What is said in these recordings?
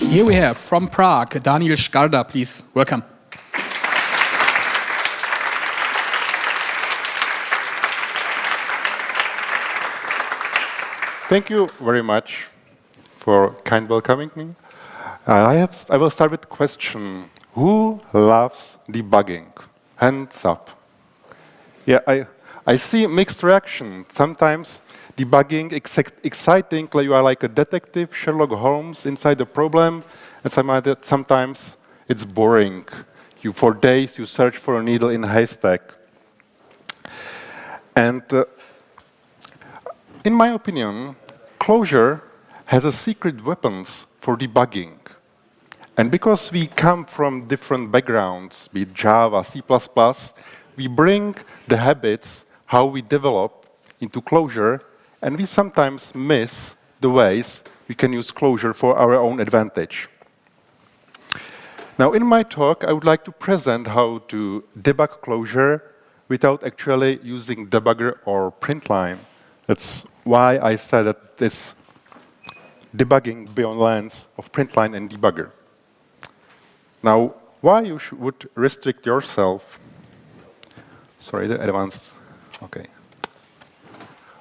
Here we have from Prague, Daniel Škarda, please. Welcome. Thank you very much for kind welcoming me. I will start with the question, who loves debugging? Hands up. Yeah, I see mixed reaction. Sometimes debugging exciting, like you are like a detective, Sherlock Holmes inside the problem, and sometimes it's boring. For days you search for a needle in a haystack. And in my opinion, Clojure has a secret weapons for debugging. And because we come from different backgrounds, be it Java, C++, we bring the habits, how we develop into Clojure, and we sometimes miss the ways we can use Clojure for our own advantage. Now, in my talk, I would like to present how to debug Clojure without actually using debugger or print line. That's why I said that this debugging beyond lens of print line and debugger. Now, why you would restrict yourself? Sorry, the advanced. Okay.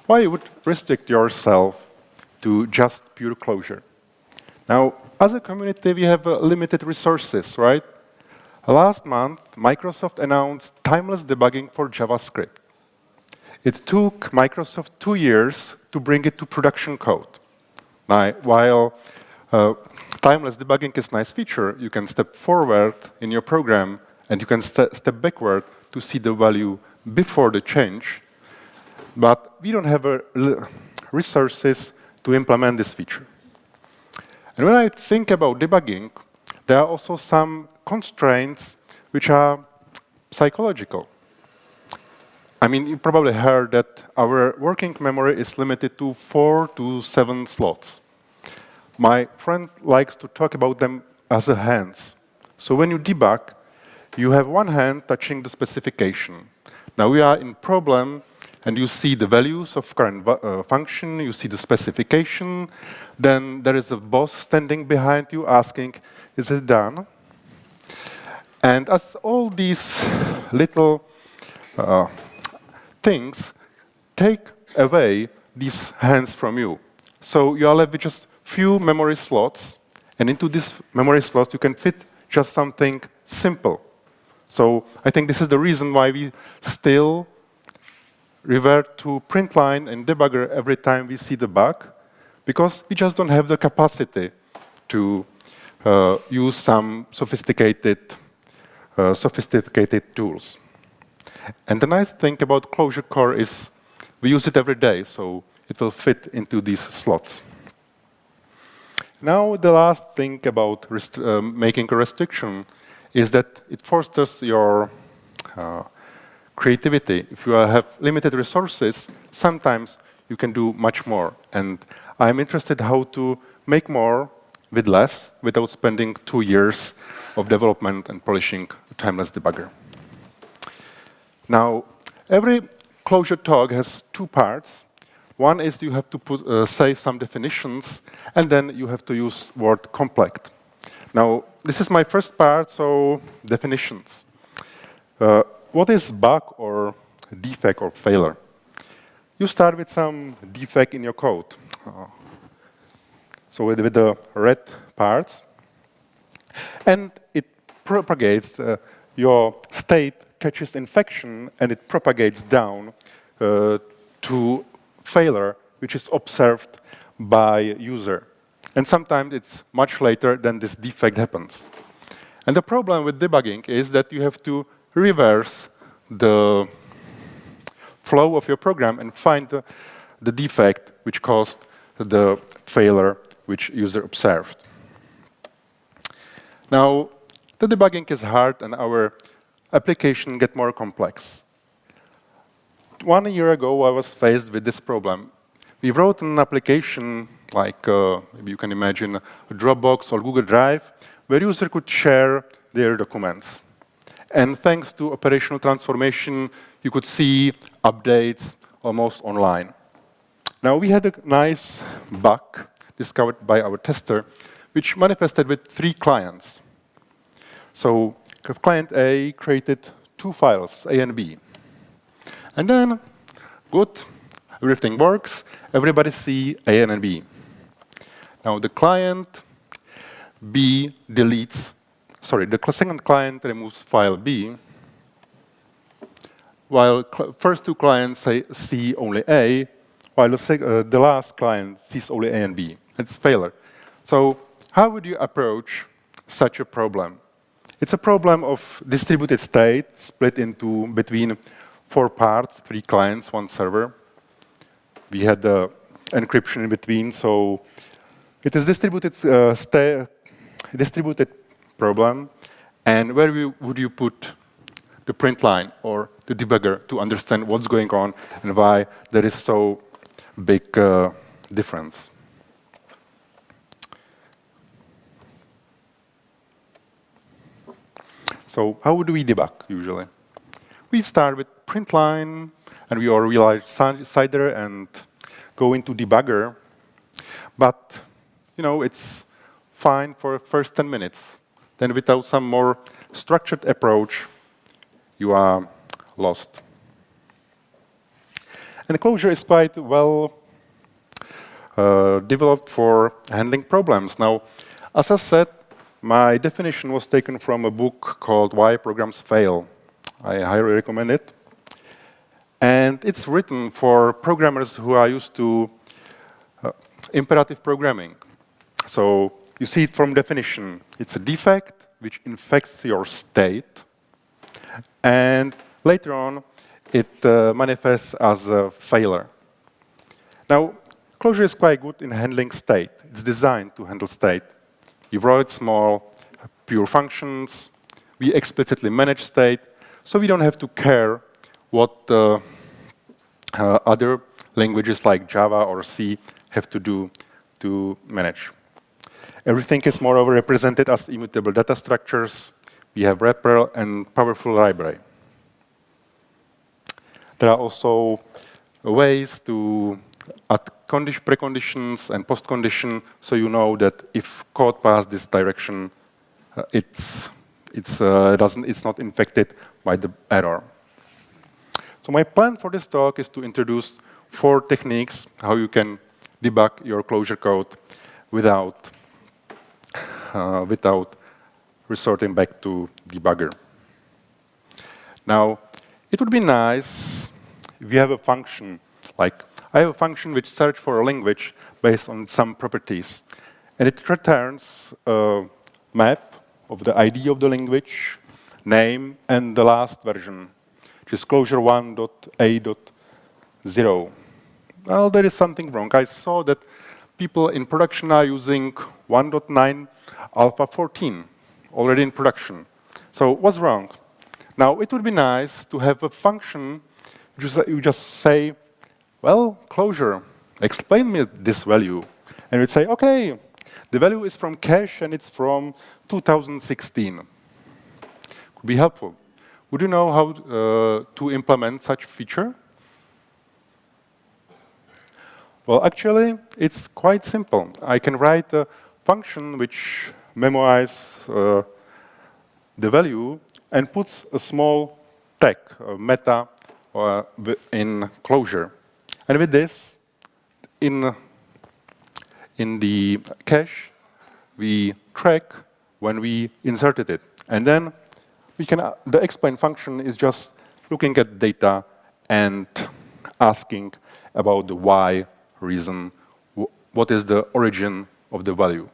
Why you would restrict yourself to just pure Clojure? Now, as a community, we have limited resources, right? Last month, Microsoft announced timeless debugging for JavaScript. It took Microsoft 2 years to bring it to production code. Now, while timeless debugging is a nice feature, you can step forward in your program and you can step backward to see the value before the change. But we don't have resources to implement this feature. And when I think about debugging, there are also some constraints which are psychological. I mean, you probably heard that our working memory is limited to 4 to 7 slots. My friend likes to talk about them as a hands. So when you debug, you have one hand touching the specification. Now we are in problem, and you see the values of current function, you see the specification, then there is a boss standing behind you asking, is it done? And as all these little things take away these hands from you. So you are left with just few memory slots, and into these memory slots you can fit just something simple. So I think this is the reason why we still revert to print line and debugger every time we see the bug, because we just don't have the capacity to use some sophisticated tools. And the nice thing about Clojure Core is we use it every day, so it will fit into these slots. Now, the last thing about making a restriction is that it fosters your creativity. If you have limited resources, sometimes you can do much more. And I'm interested how to make more with less without spending 2 years of development and polishing a timeless debugger. Now, every Clojure talk has 2 parts. One is you have to say some definitions, and then you have to use word complex. Now, this is my first part, so definitions. What is bug or defect or failure? You start with some defect in your code. So with the red parts, and it propagates your state catches infection, and it propagates down to failure, which is observed by user. And sometimes it's much later than this defect happens. And the problem with debugging is that you have to reverse the flow of your program and find the defect which caused the failure which user observed. Now, the debugging is hard and our application get more complex. 1 year ago, I was faced with this problem. We wrote an application like maybe you can imagine a Dropbox or Google Drive, where user could share their documents. And thanks to operational transformation, you could see updates almost online. Now, we had a nice bug discovered by our tester, which manifested with 3 clients. So client A created 2 files, A and B. And then, good, everything works. Everybody see A and B. Now, the client B deletes, sorry, the second client removes file B, while first 2 clients see only A, while the last client sees only A and B. It's failure. So how would you approach such a problem? It's a problem of distributed state split into between 4 parts, 3 clients, 1 server. We had the encryption in between, so it is distributed problem. And where would you put the print line or the debugger to understand what's going on and why there is so big difference? So how would we debug usually? We start with print line, and we all realize cider and go into debugger. But you know, it's fine for first 10 minutes. Then without some more structured approach, you are lost. And Clojure is quite well developed for handling problems. Now, as I said, my definition was taken from a book called Why Programs Fail. I highly recommend it. And it's written for programmers who are used to imperative programming. So you see it from definition. It's a defect which infects your state. And later on, it manifests as a failure. Now, Clojure is quite good in handling state. It's designed to handle state. We wrote small, pure functions. We explicitly manage state, so we don't have to care what other languages like Java or C have to do to manage. Everything is moreover represented as immutable data structures. We have REPL and powerful library. There are also ways to add preconditions and postcondition, so you know that if code passes this direction, it's not infected by the error. So my plan for this talk is to introduce 4 techniques how you can debug your Clojure code without resorting back to debugger. Now, it would be nice if you have a function like I have a function which searches for a language based on some properties. And it returns a map of the ID of the language, name, and the last version, which is Clojure 1.a.0. Well, there is something wrong. I saw that people in production are using 1.9 alpha 14 already in production. So what's wrong? Now, it would be nice to have a function which you just say, well, Clojure, explain me this value. And we'd say, OK, the value is from cache, and it's from 2016. Could be helpful. Would you know how to implement such feature? Well, actually, it's quite simple. I can write a function which memorizes the value and puts a small tag, a meta, in Clojure. And with this, in the cache, we track when we inserted it. And then we can, the explain function is just looking at data and asking about the why reason, what is the origin of the value.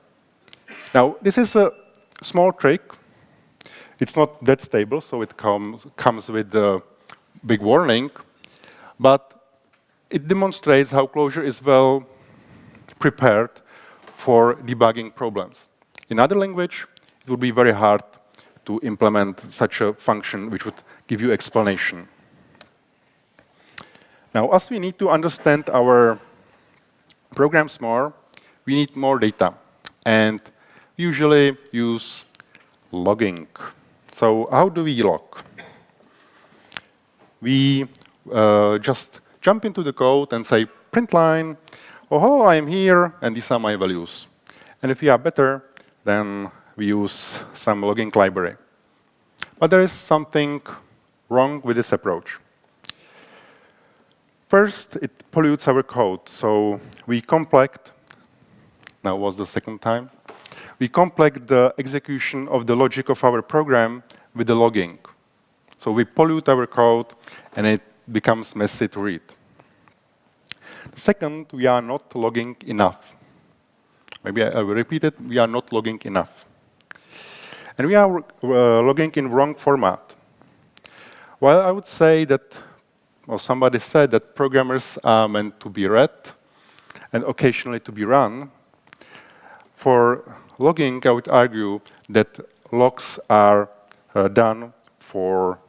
Now, this is a small trick. It's not that stable, so it comes with a big warning. But it demonstrates how Clojure is well prepared for debugging problems. In other language, it would be very hard to implement such a function which would give you explanation. Now, as we need to understand our programs more, we need more data. And we usually use logging. So how do we log? We just jump into the code and say, print line, oh, I am here, and these are my values. And if we are better, then we use some logging library. But there is something wrong with this approach. First, it pollutes our code. So we complex, now was the second time, we complex the execution of the logic of our program with the logging. So we pollute our code, and it becomes messy to read. Second, we are not logging enough. Maybe I will repeat it, we are not logging enough. And we are logging in wrong format. Well, I would say that, or somebody said that programmers are meant to be read and occasionally to be run. For logging, I would argue that logs are done for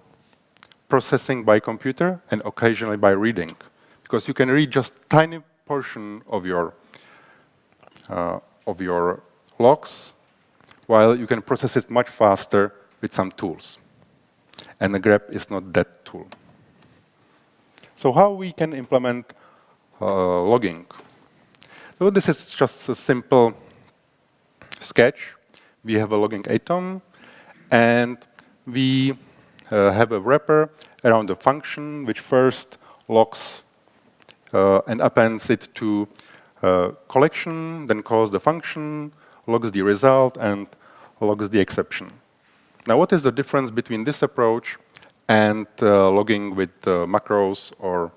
processing by computer and occasionally by reading, because you can read just tiny portion of your logs, while you can process it much faster with some tools. And the grep is not that tool. So how we can implement logging? So this is just a simple sketch. We have a logging atom, and we have a wrapper around the function, which first logs and appends it to collection, then calls the function, logs the result, and logs the exception. Now, what is the difference between this approach and logging with macros or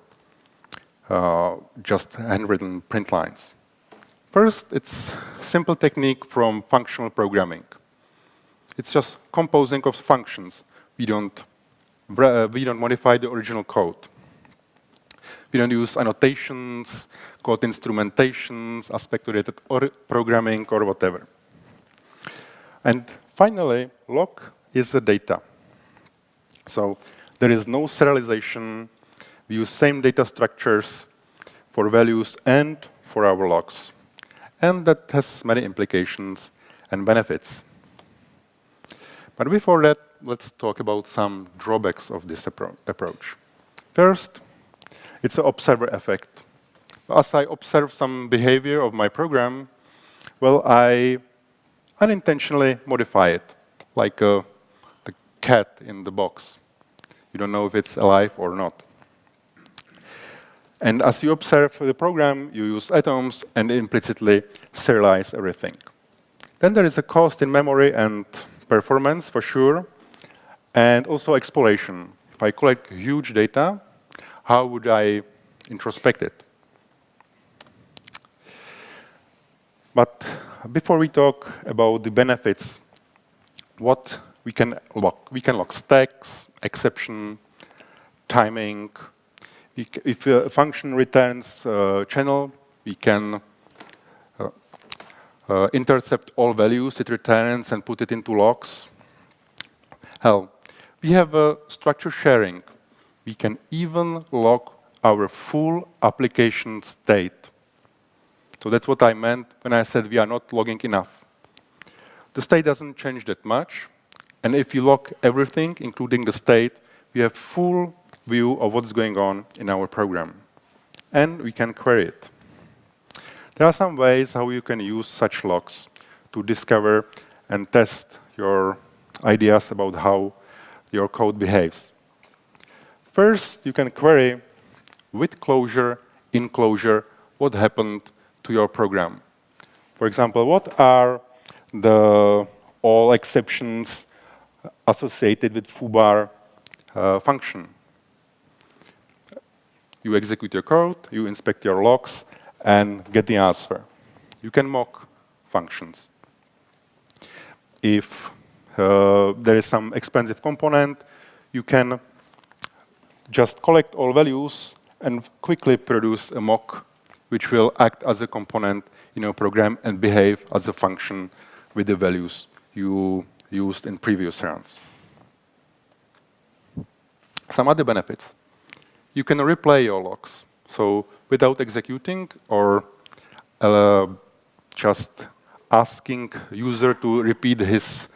just handwritten print lines? First, it's a simple technique from functional programming. It's just composing of functions. We don't modify the original code. We don't use annotations, code instrumentations, aspect-oriented programming, or whatever. And finally, log is the data. So there is no serialization. We use same data structures for values and for our logs. And that has many implications and benefits. But before that, let's talk about some drawbacks of this approach. First, it's an observer effect. As I observe some behavior of my program, well, I unintentionally modify it, like the cat in the box. You don't know if it's alive or not. And as you observe the program, you use atoms and implicitly serialize everything. Then there is a cost in memory and performance, for sure, and also exploration. If I collect huge data, how would I introspect it? But before we talk about the benefits, what we can log. We can log stacks, exception, timing. If a function returns a channel, we can intercept all values it returns and put it into logs. Hell, we have a structure sharing. We can even log our full application state. So that's what I meant when I said we are not logging enough. The state doesn't change that much. And if you log everything, including the state, we have full view of what's going on in our program. And we can query it. There are some ways how you can use such logs to discover and test your ideas about how your code behaves. First, you can query with Clojure, in Clojure, what happened to your program. For example, what are the all exceptions associated with foobar function? You execute your code, you inspect your logs, and get the answer. You can mock functions. If there is some expensive component, you can just collect all values and quickly produce a mock which will act as a component in your program and behave as a function with the values you used in previous rounds. Some other benefits. You can replay your logs. So without executing or just asking user to repeat his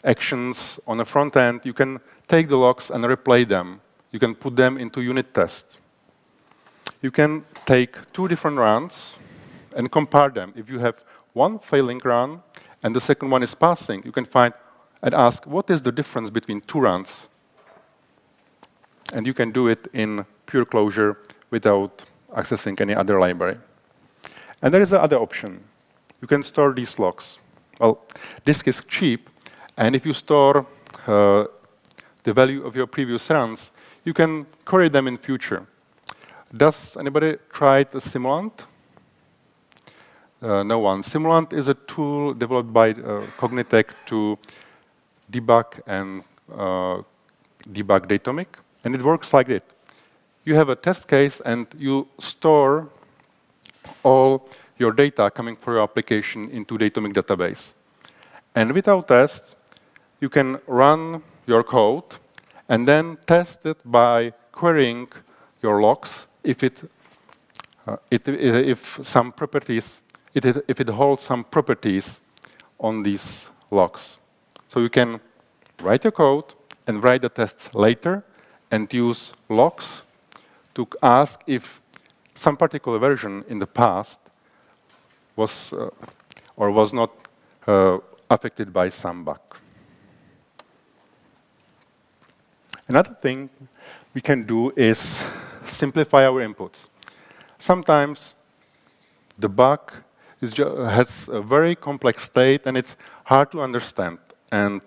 actions on the front end, you can take the logs and replay them. You can put them into unit tests. You can take two different runs and compare them. If you have one failing run and the second one is passing, you can find and ask, what is the difference between two runs? And you can do it in pure Clojure without accessing any other library. And there is another option. You can store these logs. Well, disk is cheap, and if you store the value of your previous runs, you can query them in future. Does anybody try the Simulant? No one. Simulant is a tool developed by Cognitec to debug and debug Datomic, and it works like this. You have a test case, and you store all your data coming from your application into Datomic database. And without tests, you can run your code and then test it by querying your logs if it holds some properties on these logs. So you can write your code and write the tests later and use logs to ask if some particular version in the past was or was not affected by some bug. Another thing we can do is simplify our inputs. Sometimes the bug has a very complex state and it's hard to understand. And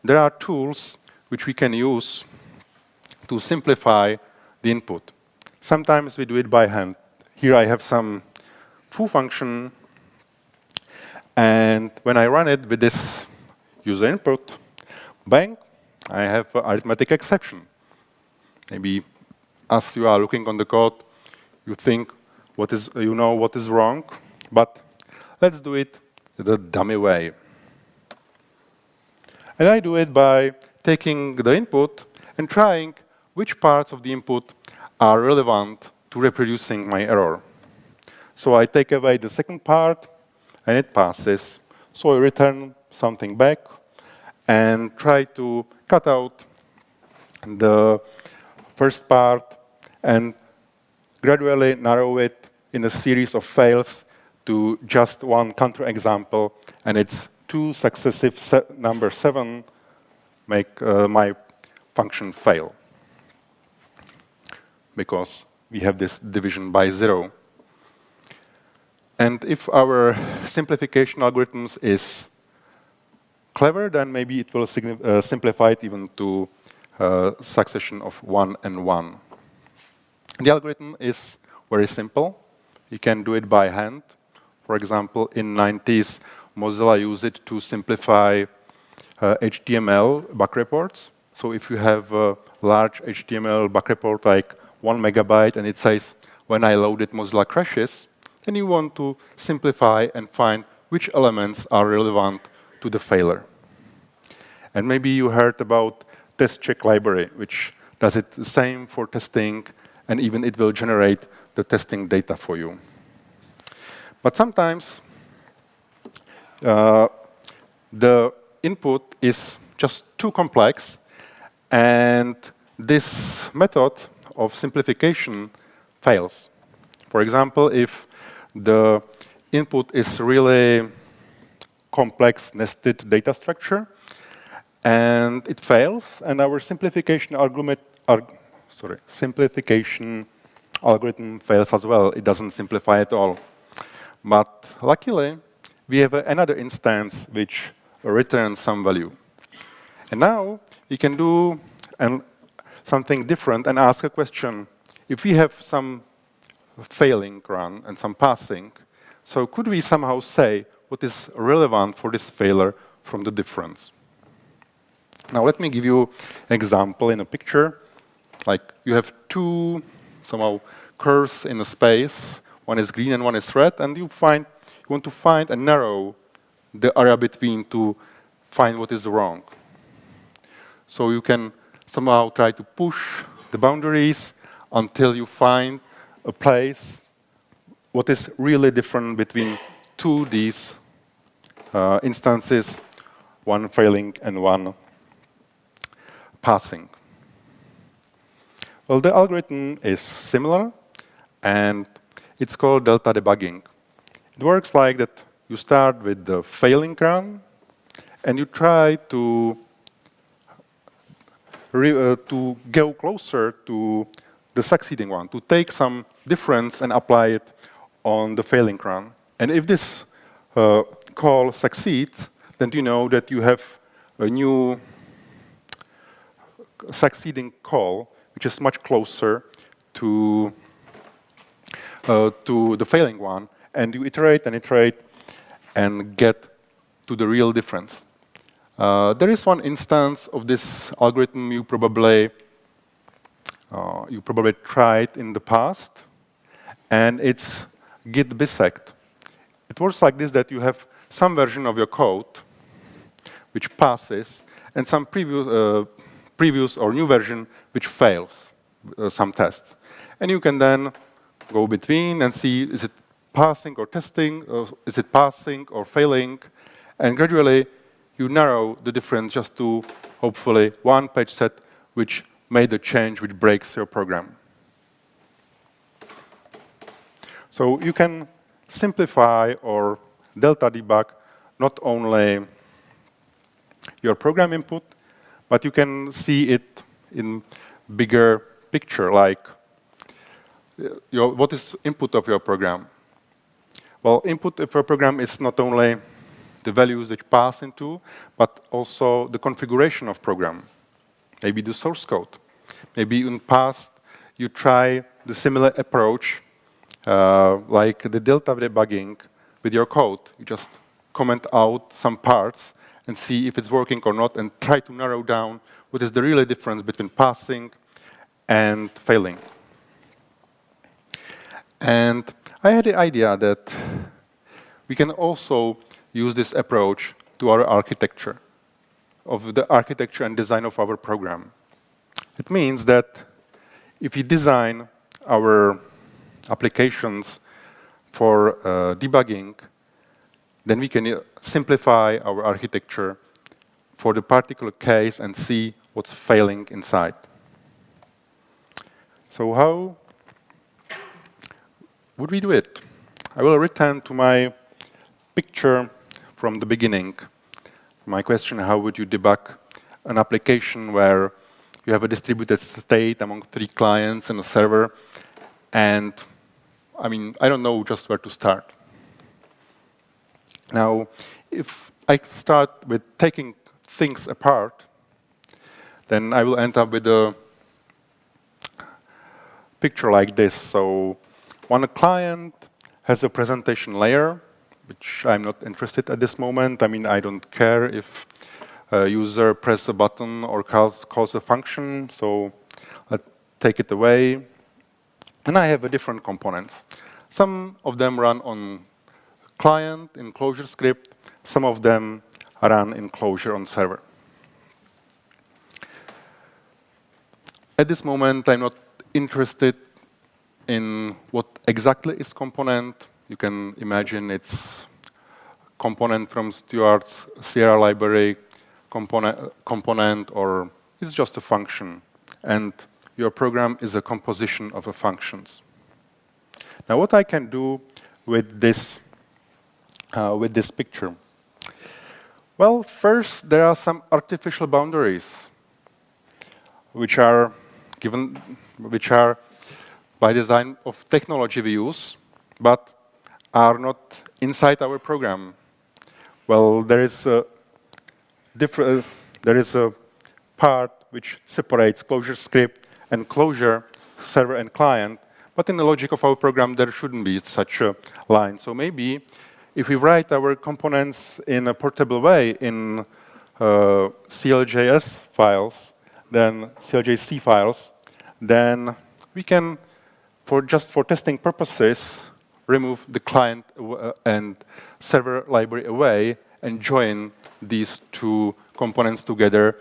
there are tools which we can use to simplify the input. Sometimes we do it by hand. Here I have some foo function, and when I run it with this user input, bang, I have an arithmetic exception. Maybe as you are looking on the code, you think you know what is wrong, but let's do it the dummy way. And I do it by taking the input and trying which parts of the input are relevant to reproducing my error. So I take away the second part, and it passes. So I return something back and try to cut out the first part and gradually narrow it in a series of fails to just one counterexample, and it's two successive number 7 make my function fail, because we have this division by 0. And if our simplification algorithms is clever, then maybe it will simplify it even to succession of 1 and 1. The algorithm is very simple. You can do it by hand. For example, in 90s, Mozilla used it to simplify HTML bug reports. So if you have a large HTML bug report like 1 megabyte and it says, when I load it, Mozilla crashes, then you want to simplify and find which elements are relevant to the failure. And maybe you heard about test check library, which does it the same for testing, and even it will generate the testing data for you. But sometimes the input is just too complex, and this method of simplification fails. For example, if the input is really complex nested data structure and it fails, and our simplification algorithm fails as well. It doesn't simplify at all. But luckily, we have another instance which returns some value. And now we can do something different and ask a question. If we have some failing run and some passing, so could we somehow say what is relevant for this failure from the difference? Now let me give you an example in a picture. Like you have two somehow curves in a space. One is green and one is red, and you want to find and narrow the area between to find what is wrong. So you can somehow try to push the boundaries until you find a place what is really different between to these instances, one failing and one passing. Well, the algorithm is similar, and it's called delta debugging. It works like that. You start with the failing run, and you try to go closer to the succeeding one, to take some difference and apply it on the failing run. And if this call succeeds, then you know that you have a new succeeding call, which is much closer to the failing one. And you iterate and iterate and get to the real difference. There is one instance of this algorithm you probably tried in the past, and it's git bisect. It works like this, that you have some version of your code which passes, and some previous or new version which fails some tests. And you can then go between and see, is it passing or testing, or is it passing or failing, and gradually you narrow the difference just to, hopefully, one page set which made a change which breaks your program. So you can simplify or delta debug not only your program input, but you can see it in bigger picture, like what is input of your program? Well, input of your program is not only the values which pass into, but also the configuration of program, maybe the source code. Maybe in the past you try the similar approach, like the delta debugging with your code. You just comment out some parts and see if it's working or not, and try to narrow down what is the real difference between passing and failing. And I had the idea that we can also use this approach to our architecture, of the architecture and design of our program. It means that if we design our applications for debugging, then we can simplify our architecture for the particular case and see what's failing inside. So how would we do it? I will return to my picture from the beginning. My question, how would you debug an application where you have a distributed state among 3 clients and a server, and I don't know just where to start. Now, if I start with taking things apart, then I will end up with a picture like this. So one client has a presentation layer, which I'm not interested at this moment. I don't care if a user presses a button or calls a function, so let's take it away. And I have different components. Some of them run on client in Clojure script, some of them run in Clojure on server. At this moment, I'm not interested in what exactly is component. You can imagine it's component from Stuart's Sierra library component, or it's just a function. And your program is a composition of functions. Now, what I can do with this picture? Well, first, there are some artificial boundaries which are by design of technology we use, but are not inside our program. Well, there is a part which separates Clojure script and Clojure server and client, but in the logic of our program, there shouldn't be such a line. So maybe if we write our components in a portable way in CLJS files, then CLJC files, then we can, just for testing purposes, remove the client and server library away and join these 2 components together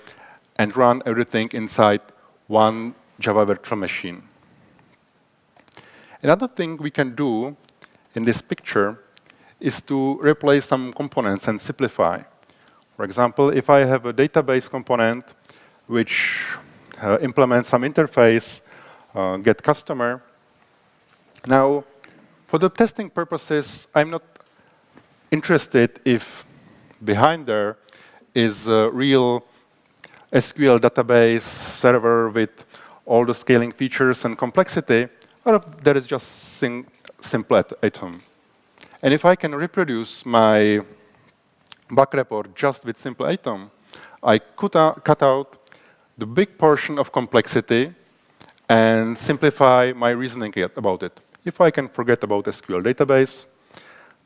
and run everything inside one Java virtual machine. Another thing we can do in this picture is to replace some components and simplify. For example, if I have a database component which implements some interface, get customer, now for the testing purposes, I'm not interested if behind there is a real SQL database server with all the scaling features and complexity, or if there is just simple item. And if I can reproduce my bug report just with simple item, I could cut out the big portion of complexity and simplify my reasoning about it. If I can forget about SQL database,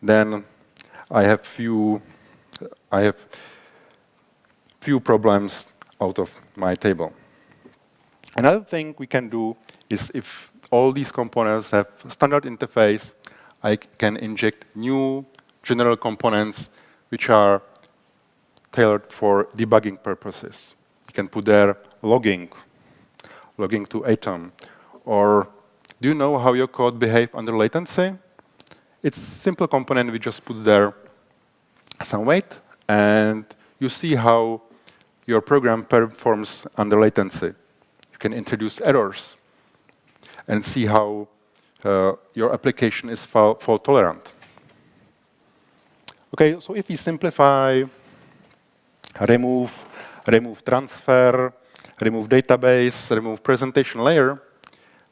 then I have few problems out of my table. Another thing we can do is if all these components have standard interface, I can inject new general components which are tailored for debugging purposes. You can put there logging to atom, or do you know how your code behaves under latency? It's a simple component we just put there some weight, and you see how your program performs under latency. You can introduce errors and see how your application is fault tolerant. Okay, so if we simplify, remove transfer, remove database, remove presentation layer,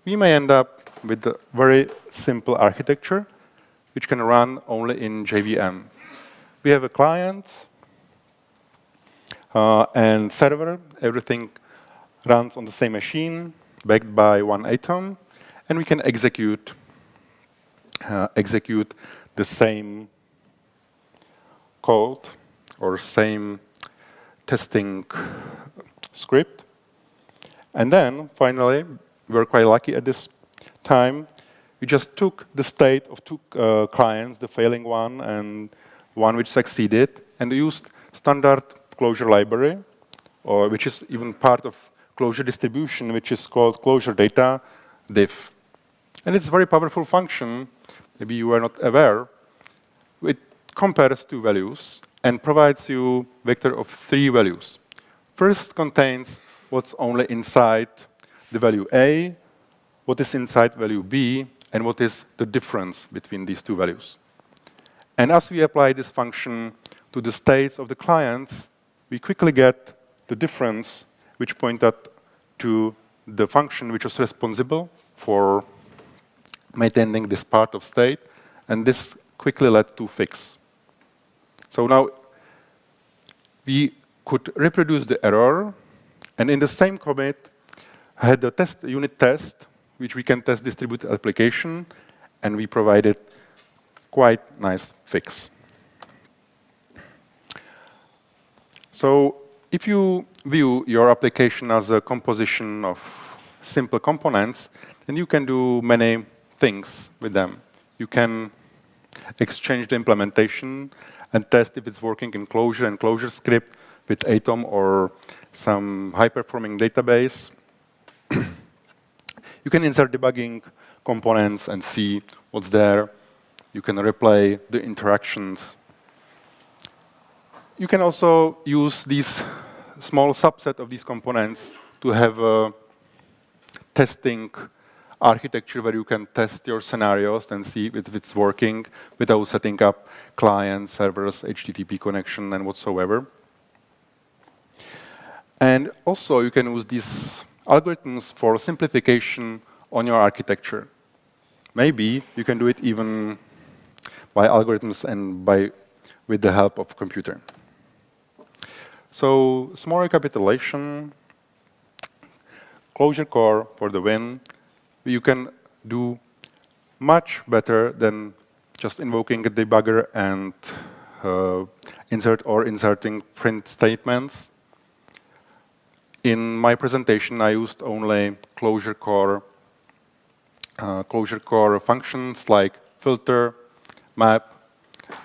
we may end up with a very simple architecture which can run only in JVM. We have a client and server. Everything runs on the same machine, backed by one atom, and we can execute the same code or same testing script. And then, finally, we were quite lucky at this time. We just took the state of two clients, the failing one and one which succeeded, and used standard Clojure library, which is even part of Clojure distribution, which is called clojureD diff. And it's a very powerful function, maybe you are not aware. It compares two values and provides you vector of 3 values. First contains what's only inside the value A, what is inside value B, and what is the difference between these two values. And as we apply this function to the states of the clients, we quickly get the difference which pointed to the function which was responsible for maintaining this part of state, and this quickly led to fix. So now we could reproduce the error, and in the same commit had the unit test, which we can test distributed application, and we provided quite nice fix. So if you view your application as a composition of simple components, then you can do many things with them. You can exchange the implementation and test if it's working in Clojure and Clojure script with Atom or some high-performing database. You can insert debugging components and see what's there. You can replay the interactions. You can also use these small subset of these components to have a testing architecture where you can test your scenarios and see if it's working without setting up clients, servers, HTTP connection, and whatsoever. And also, you can use these algorithms for simplification on your architecture. Maybe you can do it even by algorithms and with the help of computer. So, small recapitulation. Clojure core for the win. You can do much better than just invoking a debugger and inserting print statements. In my presentation, I used only Clojure core functions like filter, map,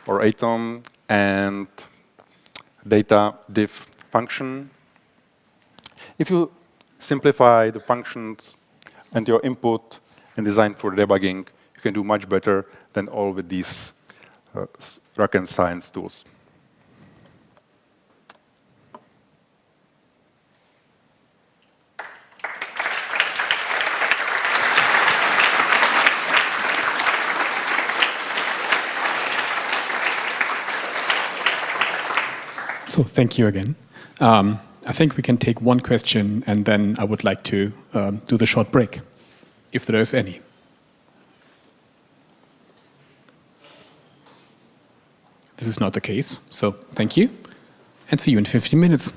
or atom, and data diff function. If you simplify the functions and your input and design for debugging, you can do much better than all with these rock and science tools. So thank you again. I think we can take one question, and then I would like to do the short break, if there is any. This is not the case, so thank you, and see you in 15 minutes.